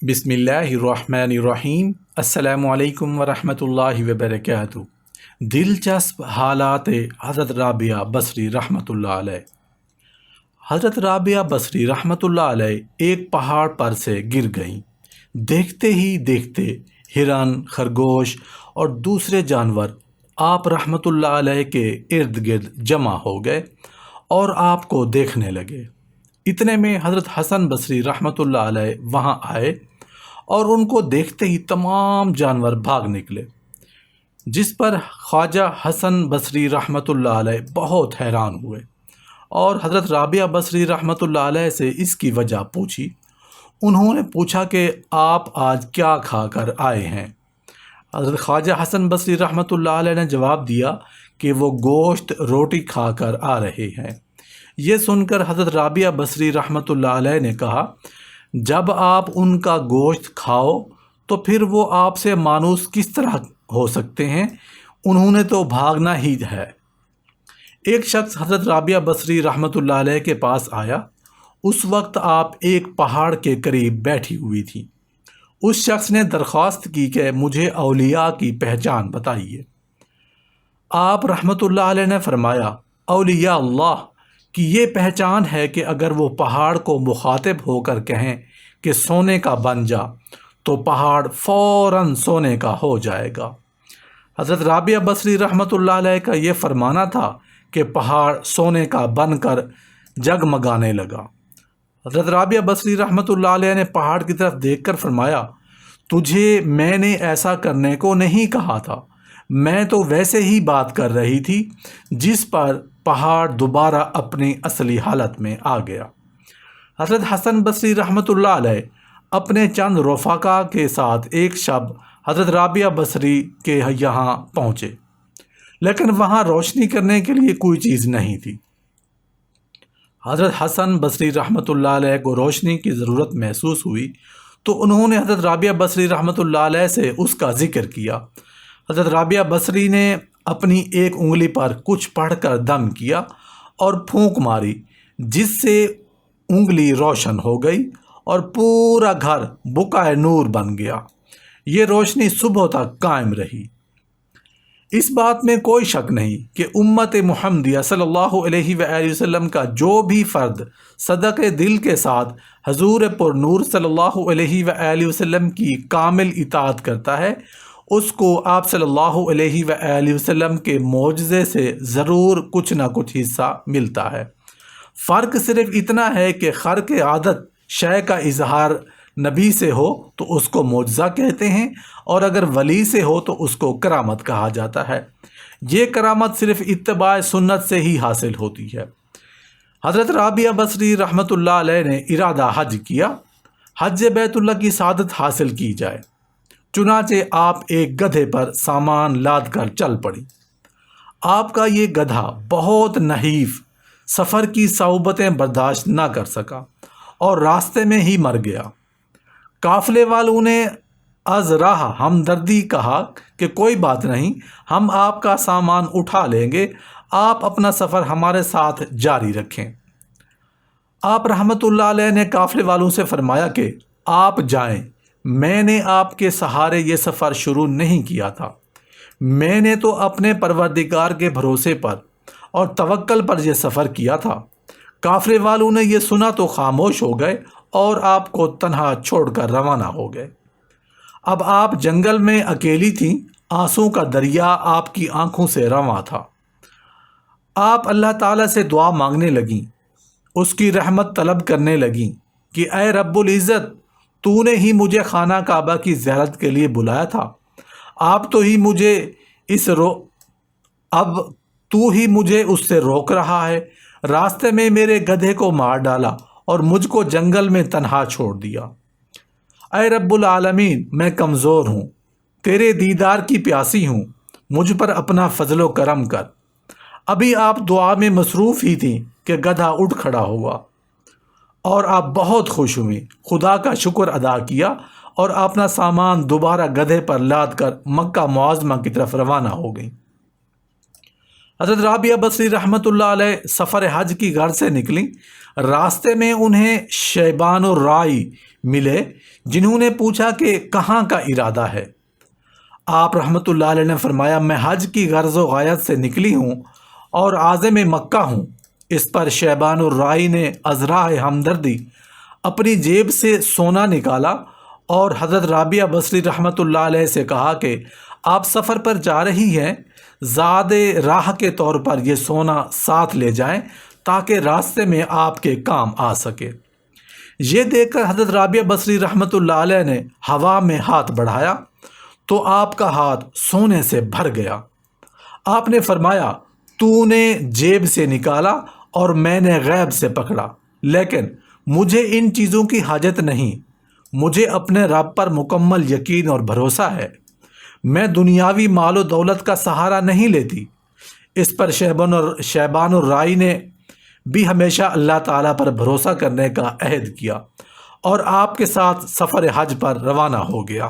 बिस्मिल्लाहिर्रहमानिर्रहीम। अस्सलामु अलैकुम वरहमतुल्लाहि वबरकातुहू। दिलचस्प हालात हज़रत राबिया बसरी रहमतुल्लाह अलैह। हज़रत राबिया बसरी रहमतुल्लाह अलैह एक पहाड़ पर से गिर गईं। देखते ही देखते हिरन, खरगोश और दूसरे जानवर आप रहमतुल्लाह अलैह के इर्द गिर्द जमा हो गए और आपको देखने लगे। इतने में हज़रत हसन बसरी रहमतुल्लाह अलैह वहाँ आए और उनको देखते ही तमाम जानवर भाग निकले, जिस पर ख्वाजा हसन बसरी रहमतुल्लाह अलैह बहुत हैरान हुए और हज़रत राबिया बसरी रहमतुल्लाह अलैह से इसकी वजह पूछी। उन्होंने पूछा कि आप आज क्या खाकर आए हैं। हज़रत ख्वाजा हसन बसरी रहमतुल्लाह अलैह ने जवाब दिया कि वो गोश्त रोटी खाकर आ रहे हैं। ये सुनकर हज़रत राबिया बसरी रहमतुल्लाह अलैह ने कहा, जब आप उनका गोश्त खाओ तो फिर वो आपसे मानूस किस तरह हो सकते हैं, उन्होंने तो भागना ही है। एक शख्स हज़रत राबिया बसरी रहमतुल्लाह अलैह के पास आया। उस वक्त आप एक पहाड़ के करीब बैठी हुई थी। उस शख्स ने दरख्वास्त की कि मुझे औलिया की पहचान बताइए। आप रहमतुल्लाह अलैह ने फरमाया, औलिया अल्लाह कि ये पहचान है कि अगर वो पहाड़ को मुखातिब होकर कहें कि सोने का बन जा तो पहाड़ फ़ौरन सोने का हो जाएगा। हज़रत राबिया बसरी रहमतुल्लाह अलैह का ये फरमाना था कि पहाड़ सोने का बनकर जगमगाने लगा। हज़रत राबिया बसरी रहमतुल्लाह अलैह ने पहाड़ की तरफ देखकर फरमाया, तुझे मैंने ऐसा करने को नहीं कहा था, मैं तो वैसे ही बात कर रही थी। जिस पर पहाड़ दोबारा अपनी असली हालत में आ गया। हज़रत हसन बसरी रहमतुल्लाह अलैह अपने चंद रफ़ाका के साथ एक शब हज़रत राबिया बसरी के यहाँ पहुँचे, लेकिन वहाँ रोशनी करने के लिए कोई चीज़ नहीं थी। हज़रत हसन बसरी रहमतुल्लाह अलैह को रोशनी की ज़रूरत महसूस हुई तो उन्होंने हज़रत राबिया बसरी रहमतुल्लाह अलैह से उसका ज़िक्र किया। हज़रत राबिया बसरी ने अपनी एक उंगली पर कुछ पढ़कर दम किया और फूंक मारी, जिससे उंगली रोशन हो गई और पूरा घर बुकाए नूर बन गया। ये रोशनी सुबह तक कायम रही। इस बात में कोई शक नहीं कि उम्मत मुहम्मदिया सल्लल्लाहु अलैहि वसल्लम का जो भी फ़र्द सदक़े दिल के साथ हजूर पुर नूर सल्लल्लाहु अलैहि वसल्लम की कामिल इताअत करता है, उसको आप सल्लल्लाहु अलैहि वसल्लम के मोजज़े से ज़रूर कुछ ना कुछ हिस्सा मिलता है। फ़र्क सिर्फ इतना है कि ख़र्क आदत शय का इजहार नबी से हो तो उसको मोजज़ा कहते हैं, और अगर वली से हो तो उसको करामत कहा जाता है। ये करामत सिर्फ इत्तबा सुन्नत से ही हासिल होती है। हज़रत राबिया बसरी रहमतुल्लाह अलैह ने इरादा हज किया, हज बैतुल्लाह की सादत हासिल की जाए। चुनाचे आप एक गधे पर सामान लाद कर चल पड़ी। आपका ये गधा बहुत नहीफ सफ़र की सऊबतें बर्दाश्त ना कर सका और रास्ते में ही मर गया। काफ़िले वालों ने अज़ राह हमदर्दी कहा कि कोई बात नहीं, हम आपका सामान उठा लेंगे, आप अपना सफ़र हमारे साथ जारी रखें। आप रहमतुल्लाह अलैह ने काफ़िले वालों से फरमाया कि आप जाएं, मैंने आपके सहारे ये सफ़र शुरू नहीं किया था। मैंने तो अपने परवरदिगार के भरोसे पर और तवक्कल पर यह सफ़र किया था। काफ़िले वालों ने यह सुना तो खामोश हो गए और आपको तन्हा छोड़कर रवाना हो गए। अब आप जंगल में अकेली थीं, आंसू का दरिया आपकी आंखों से रवां था। आप अल्लाह ताला से दुआ मांगने लगीं, उसकी रहमत तलब करने लगीं कि ऐ रब्बुल इज़्ज़त, तूने ही मुझे खाना काबा की ज़ियारत के लिए बुलाया था। आप तो ही मुझे अब तू ही मुझे उससे रोक रहा है। रास्ते में मेरे गधे को मार डाला और मुझको जंगल में तन्हा छोड़ दिया। ऐ रब्बुल आलमीन, मैं कमज़ोर हूँ, तेरे दीदार की प्यासी हूँ, मुझ पर अपना फजलो करम कर। अभी आप दुआ में मसरूफ़ ही थी कि गधा उठ खड़ा हुआ और आप बहुत खुश हुई, खुदा का शुक्र अदा किया और अपना सामान दोबारा गधे पर लाद कर मक्का मुआज़मा की तरफ रवाना हो गई। हज़रत राबिया बसरी रहमतुल्लाह अलैह सफ़र हज की गर्ज से निकली। रास्ते में उन्हें शैबान और राई मिले جنہوں نے پوچھا کہ کہاں کا ارادہ ہے؟ آپ رحمۃ اللہ علیہ نے فرمایا میں حج کی غرض و غایت سے نکلی ہوں اور عازم مکہ ہوں۔ اس پر شیبان الرائی نے ازراء ہمدردی اپنی جیب سے سونا نکالا اور حضرت رابعہ بصری رحمۃ اللہ علیہ سے کہا کہ آپ سفر پر جا رہی ہیں، زاد راہ کے طور پر یہ سونا ساتھ لے جائیں تاکہ راستے میں آپ کے کام آ سکے۔ یہ دیکھ کر حضرت رابعہ بصری رحمۃ اللہ علیہ نے ہوا میں ہاتھ بڑھایا تو آپ کا ہاتھ سونے سے بھر گیا۔ آپ نے فرمایا تو نے جیب سے نکالا اور میں نے غیب سے پکڑا، لیکن مجھے ان چیزوں کی حاجت نہیں، مجھے اپنے رب پر مکمل یقین اور بھروسہ ہے، میں دنیاوی مال و دولت کا سہارا نہیں لیتی۔ اس پر شیبان الرائی نے بھی ہمیشہ اللہ تعالیٰ پر بھروسہ کرنے کا عہد کیا اور آپ کے ساتھ سفر حج پر روانہ ہو گیا۔